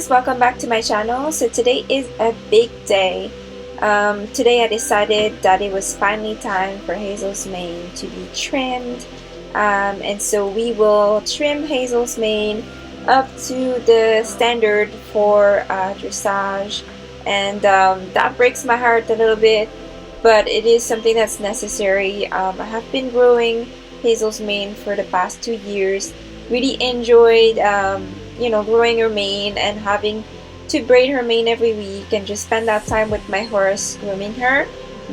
viewers, welcome back to my channel. So today is a big day. Today I decided that it was finally time for Hazel's mane to be trimmed, and so we will trim Hazel's mane up to the standard for dressage, and that breaks my heart a little bit, but it is something that's necessary. I have been growing Hazel's mane for the past 2 years. Really enjoyed growing her mane and having to braid her mane every week and just spend that time with my horse grooming her.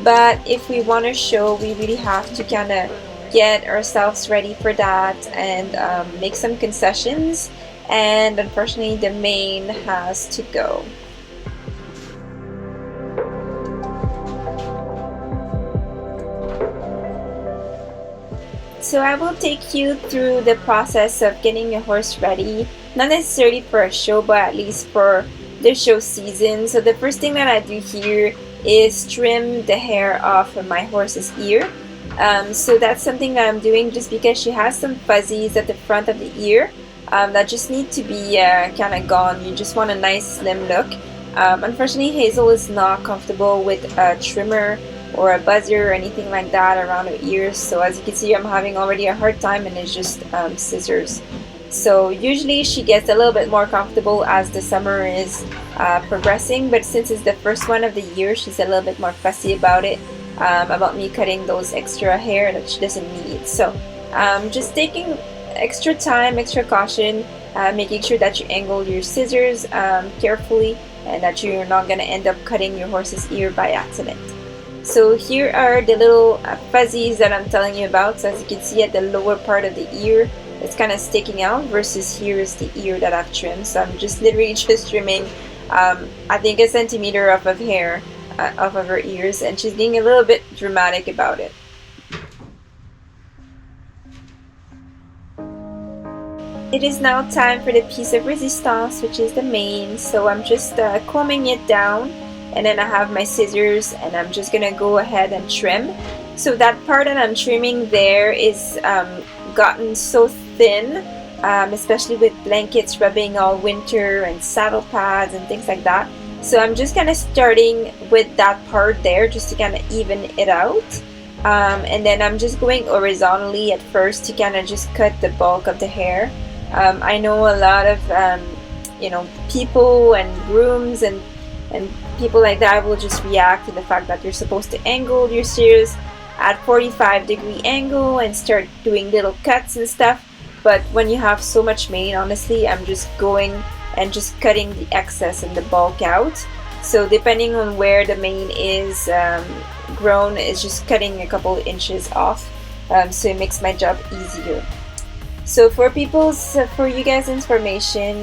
But if we want to show, we really have to kind of get ourselves ready for that and make some concessions, and unfortunately the mane has to go. So I will take you through the process of getting your horse ready, not necessarily for a show, but at least for the show season. So the first thing that I do here is trim the hair off of my horse's ear. So that's something that I'm doing just because she has some fuzzies at the front of the ear that just need to be kind of gone. You just want a nice slim look. Unfortunately, Hazel is not comfortable with a trimmer or a buzzer or anything like that around her ears, so as you can see I'm having already a hard time, and it's just scissors. So usually she gets a little bit more comfortable as the summer is progressing, but since it's the first one of the year, she's a little bit more fussy about it, about me cutting those extra hair that she doesn't need. So just taking extra time, extra caution, making sure that you angle your scissors carefully and that you're not going to end up cutting your horse's ear by accident. So here are the little fuzzies that I'm telling you about. So as you can see, at the lower part of the ear, it's kind of sticking out, versus here is the ear that I've trimmed. So I'm just literally just trimming I think a centimeter off of hair off of her ears, and she's being a little bit dramatic about it. It is now time for the piece of resistance, which is the mane. So I'm just combing it down, and then I have my scissors and I'm just gonna go ahead and trim. So that part that I'm trimming there is gotten so thin, especially with blankets rubbing all winter and saddle pads and things like that. So I'm just kind of starting with that part there just to kind of even it out, and then I'm just going horizontally at first to kind of just cut the bulk of the hair. I know a lot of people and grooms and people like that will just react to the fact that you're supposed to angle your shears at 45-degree angle and start doing little cuts and stuff. But when you have so much mane, honestly, I'm just going and just cutting the excess and the bulk out. So depending on where the mane is grown, it's just cutting a couple inches off, so it makes my job easier. So for you guys' information,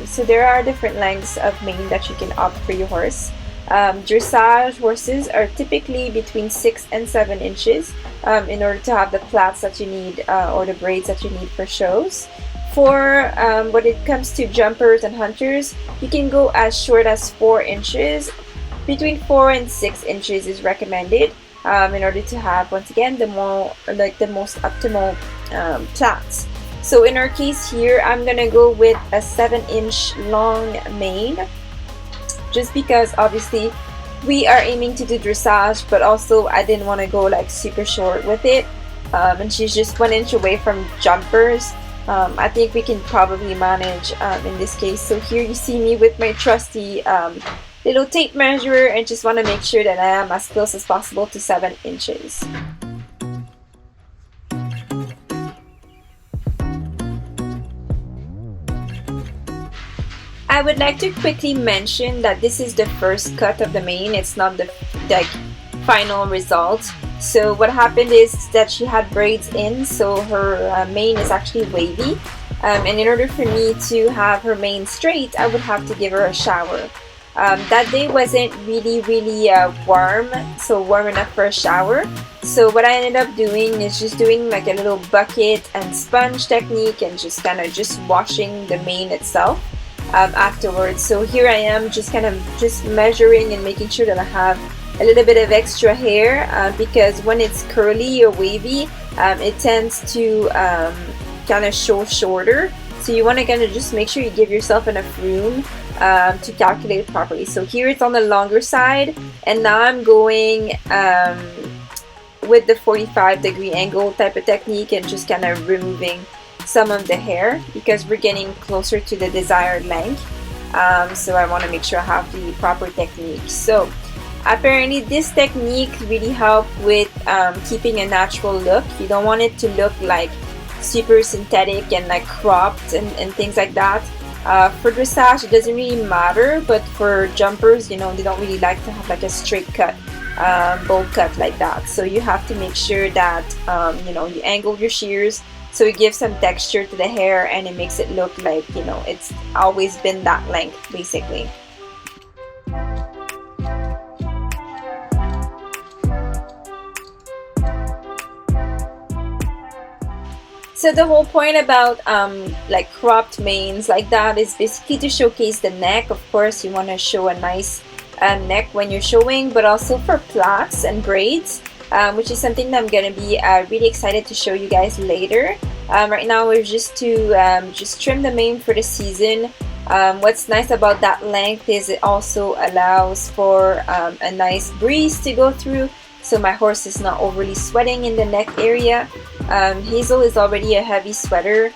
so there are different lengths of mane that you can opt for your horse. Dressage horses are typically between 6 and 7 inches in order to have the plaits that you need or the braids that you need for shows. For when it comes to jumpers and hunters, you can go as short as 4 inches. Between 4 and 6 inches is recommended in order to have, once again, the most optimal plaits. So in our case here, I'm gonna go with a 7-inch long mane, just because obviously we are aiming to do dressage, but also I didn't want to go like super short with it, and she's just 1 inch away from jumpers. I think we can probably manage in this case. So here you see me with my trusty little tape measure, and just want to make sure that I am as close as possible to 7 inches. I would like to quickly mention that this is the first cut of the mane. It's not the final result. So what happened is that she had braids in, so her mane is actually wavy. And in order for me to have her mane straight, I would have to give her a shower. That day wasn't really warm, so warm enough for a shower. So what I ended up doing is just doing like a little bucket and sponge technique, and just kind of just washing the mane itself afterwards. So here I am just kind of just measuring and making sure that I have a little bit of extra hair, because when it's curly or wavy, it tends to kind of show shorter. So you want to kind of just make sure you give yourself enough room to calculate it properly. So here it's on the longer side, and now I'm going with the 45-degree angle type of technique and just kind of removing some of the hair because we're getting closer to the desired length. So I want to make sure I have the proper technique. So apparently this technique really helps with keeping a natural look. You don't want it to look like super synthetic and like cropped and things like that. For dressage it doesn't really matter, but for jumpers, you know, they don't really like to have like a straight cut, bold cut like that. So you have to make sure that you know, you angle your shears so it gives some texture to the hair and it makes it look like, you know, it's always been that length basically. So the whole point about like cropped manes like that is basically to showcase the neck. Of course you want to show a nice neck when you're showing, but also for plaits and braids, which is something that I'm going to be really excited to show you guys later. Right now we're just to just trim the mane for the season. What's nice about that length is it also allows for a nice breeze to go through, so my horse is not overly sweating in the neck area. Hazel is already a heavy sweater,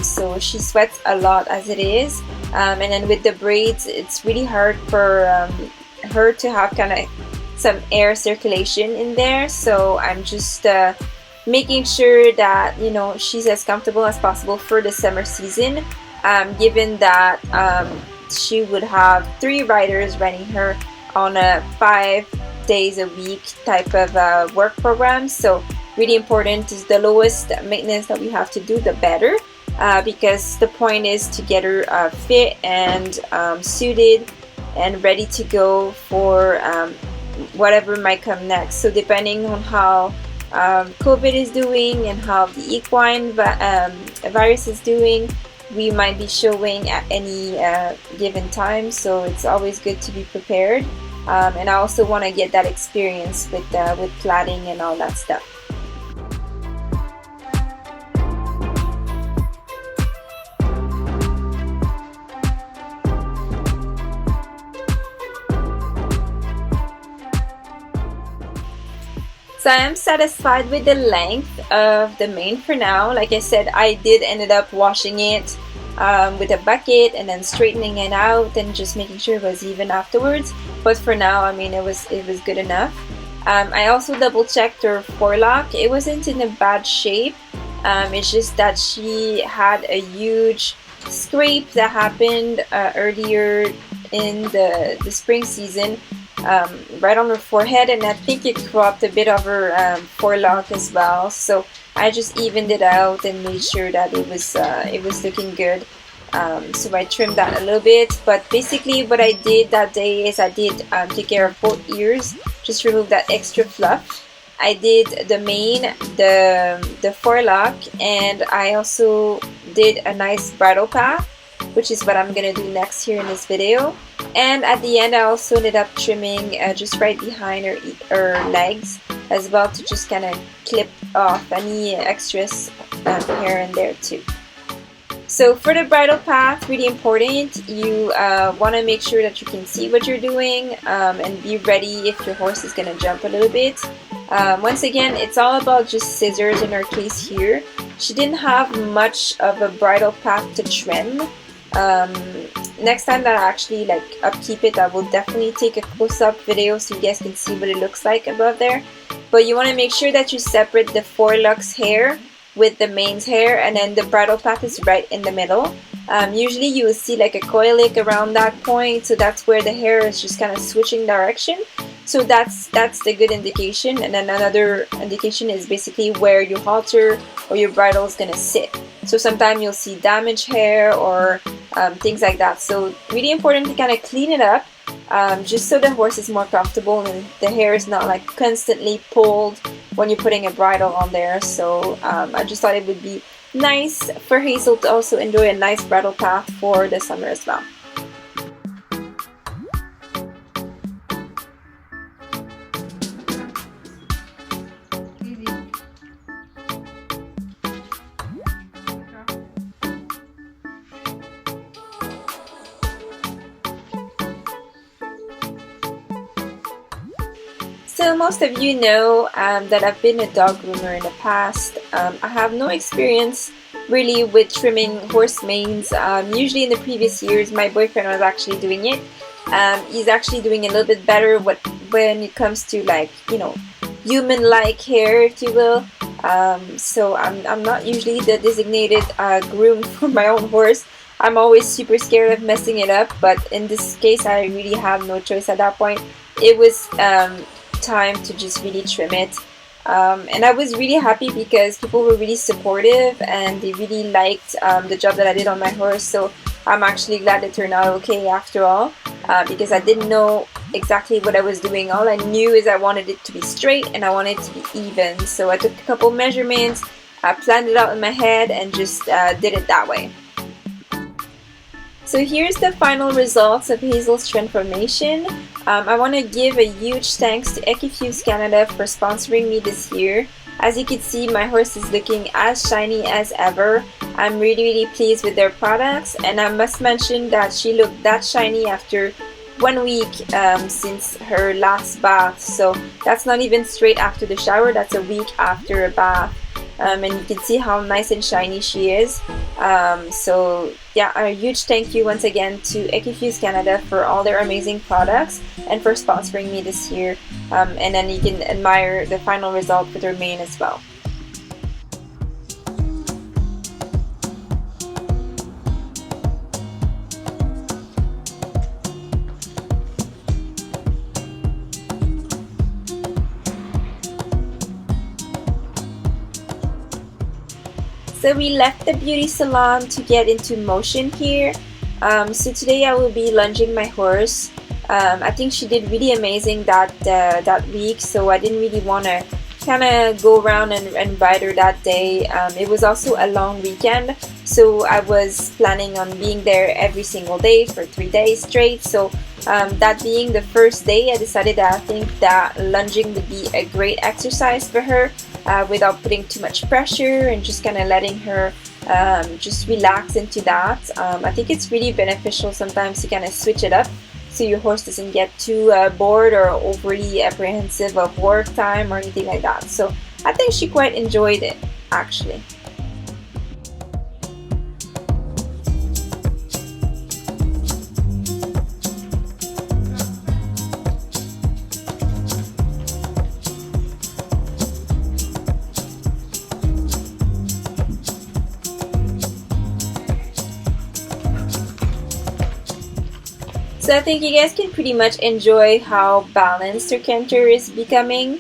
so she sweats a lot as it is, and then with the braids it's really hard for her to have kind of some air circulation in there. So I'm just making sure that, you know, she's as comfortable as possible for the summer season, given that she would have 3 riders riding her on a 5 days a week type of work program. So really important, is the lowest maintenance that we have to do, the better, because the point is to get her fit and suited and ready to go for whatever might come next. So depending on how COVID is doing and how the equine virus is doing, we might be showing at any given time, so it's always good to be prepared. And I also want to get that experience with plaiting and all that stuff. So I am satisfied with the length of the mane for now. Like I said, I did ended up washing it with a bucket and then straightening it out and just making sure it was even afterwards. But for now, I mean, it was good enough. I also double checked her forelock. It wasn't in a bad shape. It's just that she had a huge scrape that happened earlier in the spring season. Right on her forehead, and I think it cropped a bit of her forelock as well. So I just evened it out and made sure that it was looking good. So I trimmed that a little bit, but basically what I did that day is I did take care of both ears, just remove that extra fluff. I did the mane, the forelock, and I also did a nice bridle path, which is what I'm gonna do next here in this video. And at the end I also ended up trimming just right behind her legs as well, to just kind of clip off any extras hair in there too. So for the bridle path, really important, you want to make sure that you can see what you're doing and be ready if your horse is going to jump a little bit. Once again, it's all about just scissors in her case here. She didn't have much of a bridle path to trim. Next time that I actually like upkeep it, I will definitely take a close-up video so you guys can see what it looks like above there. But you want to make sure that you separate the forelock's hair with the mane's hair, and then the bridle path is right in the middle. Usually you will see like a coilic around that point, so that's where the hair is just kind of switching direction. So that's the good indication. And then another indication is basically where your halter or your bridle is going to sit. So sometimes you'll see damaged hair or things like that. So really important to kind of clean it up, just so the horse is more comfortable and the hair is not like constantly pulled when you're putting a bridle on there. So I just thought it would be nice for Hazel to also enjoy a nice bridle path for the summer as well. So most of you know that I've been a dog groomer in the past. I have no experience really with trimming horse manes. Usually in the previous years my boyfriend was actually doing it. He's actually doing a little bit better when it comes to, like, you know, human-like hair, if you will. So I'm not usually the designated groom for my own horse. I'm always super scared of messing it up, but in this case I really have no choice at that point. It was time to just really trim it. And I was really happy because people were really supportive and they really liked the job that I did on my horse. So I'm actually glad it turned out okay after all, because I didn't know exactly what I was doing. All I knew is I wanted it to be straight and I wanted it to be even. So I took a couple measurements, I planned it out in my head and just did it that way. So here's the final results of Hazel's transformation. I want to give a huge thanks to Equifuse Canada for sponsoring me this year. As you can see, my horse is looking as shiny as ever. I'm really pleased with their products, and I must mention that she looked that shiny after 1 week since her last bath. So that's not even straight after the shower, that's a week after a bath. And you can see how nice and shiny she is. So yeah, a huge thank you once again to Equifuse Canada for all their amazing products and for sponsoring me this year. And then you can admire the final result for their mane as well. So we left the beauty salon to get into motion here. So today I will be lunging my horse. I think she did really amazing that week, so I didn't really want to kind of go around and ride her that day. It was also a long weekend, so I was planning on being there every single day for 3 days straight. So that being the first day, I decided that I think that lunging would be a great exercise for her. Without putting too much pressure and just kind of letting her just relax into that. I think it's really beneficial sometimes to kind of switch it up so your horse doesn't get too bored or overly apprehensive of work time or anything like that. So I think she quite enjoyed it, actually. So I think you guys can pretty much enjoy how balanced her canter is becoming.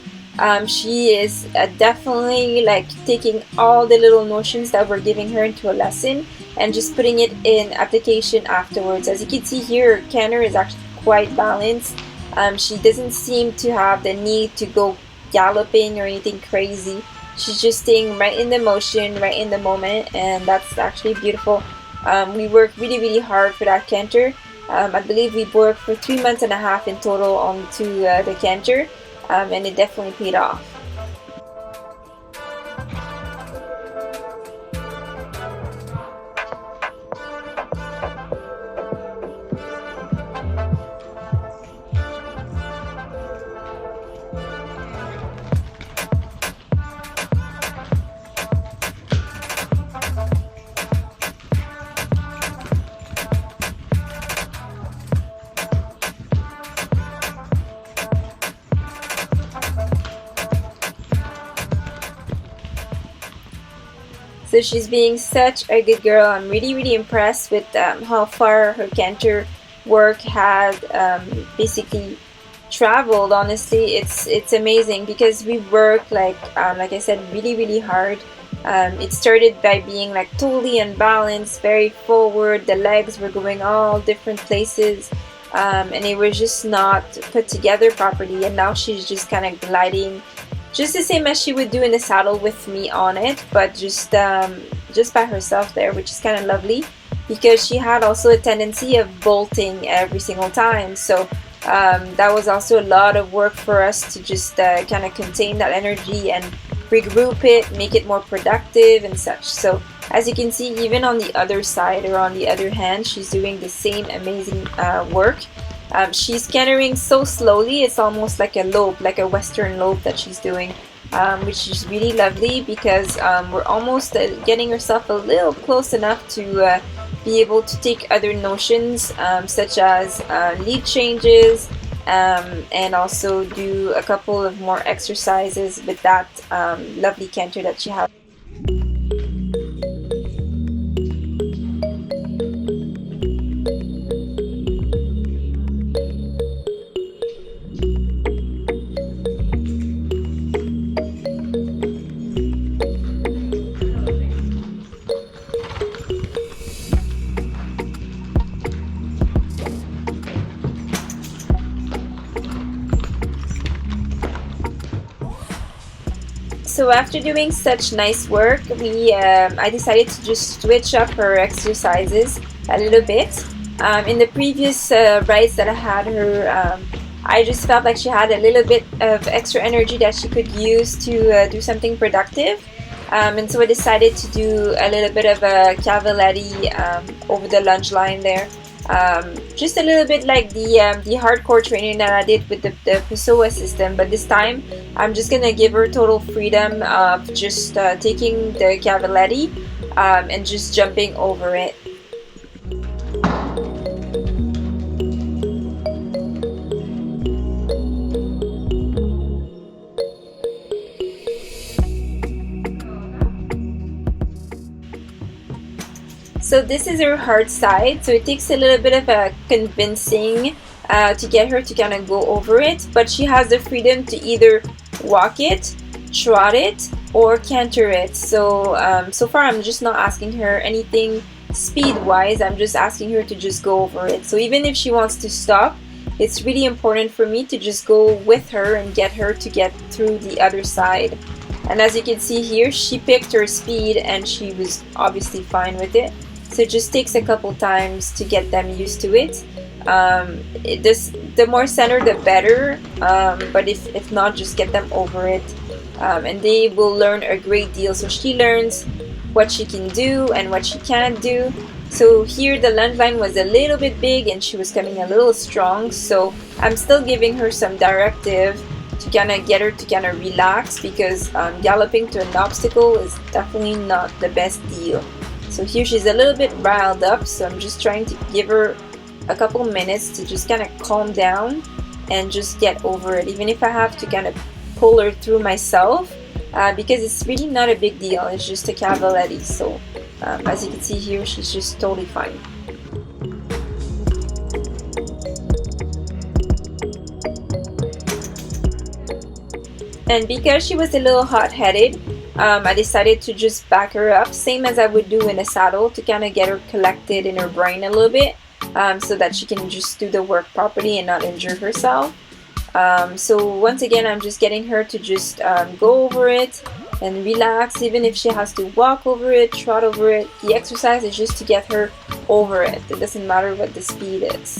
She is definitely like taking all the little notions that we're giving her into a lesson and just putting it in application afterwards. As you can see here, her canter is actually quite balanced. She doesn't seem to have the need to go galloping or anything crazy. She's just staying right in the motion, right in the moment, and that's actually beautiful. We worked really hard for that canter. I believe we worked for 3 months and a half in total onto the canter, and it definitely paid off. So she's being such a good girl. I'm really impressed with how far her canter work had basically traveled. Honestly, it's amazing because we work like I said, really hard. It started by being like totally unbalanced, very forward. The legs were going all different places, and it was just not put together properly. And now she's just kind of gliding, just the same as she would do in the saddle with me on it, but just by herself there, which is kind of lovely because she had also a tendency of bolting every single time. So that was also a lot of work for us to just kind of contain that energy and regroup it, make it more productive and such. So as you can see, even on the other side or on the other hand, she's doing the same amazing work. She's cantering so slowly, it's almost like a lope, like a western lope that she's doing, which is really lovely because we're almost getting herself a little close enough to be able to take other notions, such as lead changes, and also do a couple of more exercises with that lovely canter that she has. So after doing such nice work, I decided to just switch up her exercises a little bit. In the previous rides that I had her, I just felt like she had a little bit of extra energy that she could use to do something productive. And so I decided to do a little bit of a Cavaletti over the lunge line there. Just a little bit like the hardcore training that I did with the Pessoa system, but this time I'm just gonna give her total freedom of just taking the Cavaletti and just jumping over it. So this is her hard side, so it takes a little bit of a convincing to get her to kind of go over it, but she has the freedom to either walk it, trot it, or canter it. So so far I'm just not asking her anything speed wise, I'm just asking her to just go over it. So even if she wants to stop, it's really important for me to just go with her and get her to get through the other side. And as you can see here, she picked her speed and she was obviously fine with it. So it just takes a couple times to get them used to it. The more center, the better. But if not, just get them over it. And they will learn a great deal. So she learns what she can do and what she can't do. So here the lunge line was a little bit big and she was coming a little strong. So I'm still giving her some directive to kind of get her to kind of relax, because galloping to an obstacle is definitely not the best deal. So here she's a little bit riled up, so I'm just trying to give her a couple minutes to just kind of calm down and just get over it, even if I have to kind of pull her through myself, because it's really not a big deal, it's just a Cavaletti. So as you can see here, she's just totally fine. And because she was a little hot-headed, I decided to just back her up, same as I would do in a saddle, to kind of get her collected in her brain a little bit, so that she can just do the work properly and not injure herself. So once again, I'm just getting her to just go over it and relax, even if she has to walk over it, trot over it. The exercise is just to get her over it. It doesn't matter what the speed is.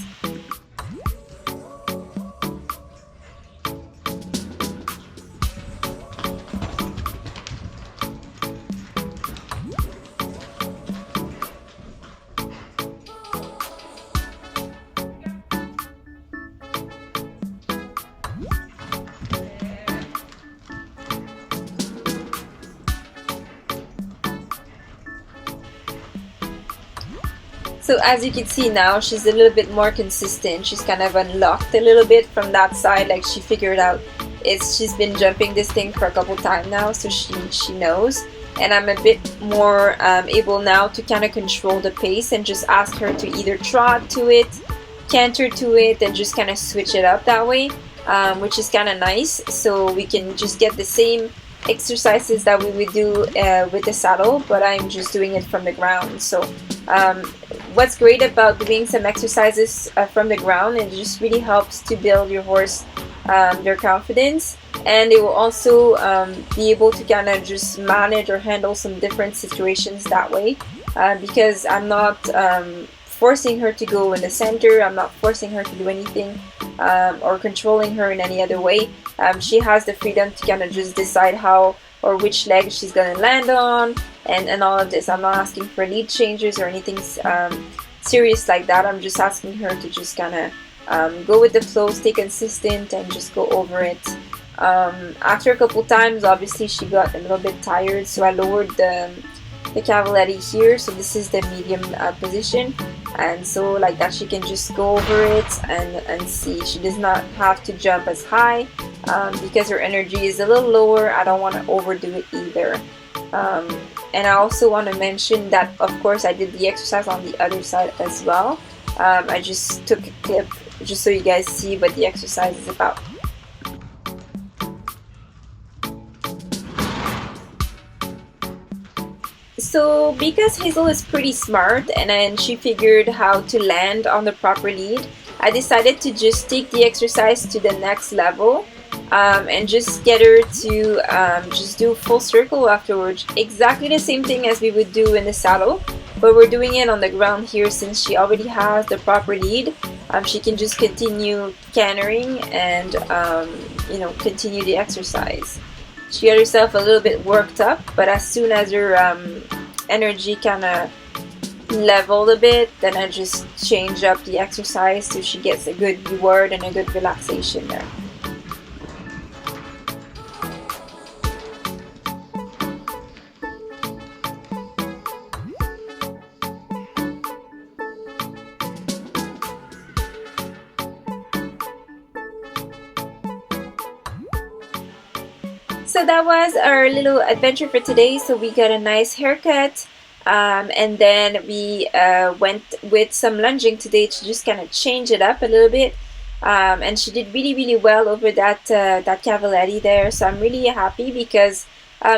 So as you can see now, she's a little bit more consistent. She's kind of unlocked a little bit from that side, like she figured out she's been jumping this thing for a couple times now, so she knows. And I'm a bit more able now to kind of control the pace and just ask her to either trot to it, canter to it, and just kind of switch it up that way, which is kind of nice. So we can just get the same exercises that we would do with the saddle, but I'm just doing it from the ground. So what's great about doing some exercises from the ground, it just really helps to build your horse their confidence, and it will also be able to kind of just manage or handle some different situations that way, because I'm not forcing her to go in the center, I'm not forcing her to do anything or controlling her in any other way. She has the freedom to kind of just decide how or which leg she's gonna land on, and all of this. I'm not asking for lead changes or anything serious like that. I'm just asking her to just kind of go with the flow, stay consistent, and just go over it. After a couple times, obviously she got a little bit tired, so I lowered the Cavaletti here. So this is the medium position, and so like that she can just go over it and see. She does not have to jump as high because her energy is a little lower. I don't want to overdo it either. And I also want to mention that, of course, I did the exercise on the other side as well. I just took a clip just so you guys see what the exercise is about. So because Hazel is pretty smart and then she figured how to land on the proper lead, I decided to just take the exercise to the next level. And just get her to just do full circle afterwards. Exactly the same thing as we would do in the saddle, but we're doing it on the ground here since she already has the proper lead. She can just continue cantering and you know, continue the exercise. She got herself a little bit worked up, but as soon as her energy kind of leveled a bit, then I just change up the exercise so she gets a good reward and a good relaxation there. So that was our little adventure for today. So we got a nice haircut, and then we went with some lunging today to just kind of change it up a little bit. And she did really well over that that Cavaletti there. So I'm really happy because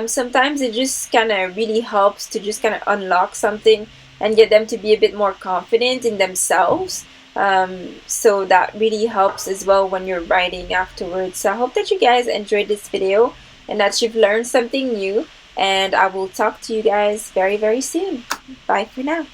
sometimes it just kind of really helps to just kind of unlock something and get them to be a bit more confident in themselves. So that really helps as well when you're riding afterwards. So I hope that you guys enjoyed this video and that you've learned something new, and I will talk to you guys very soon. Bye for now.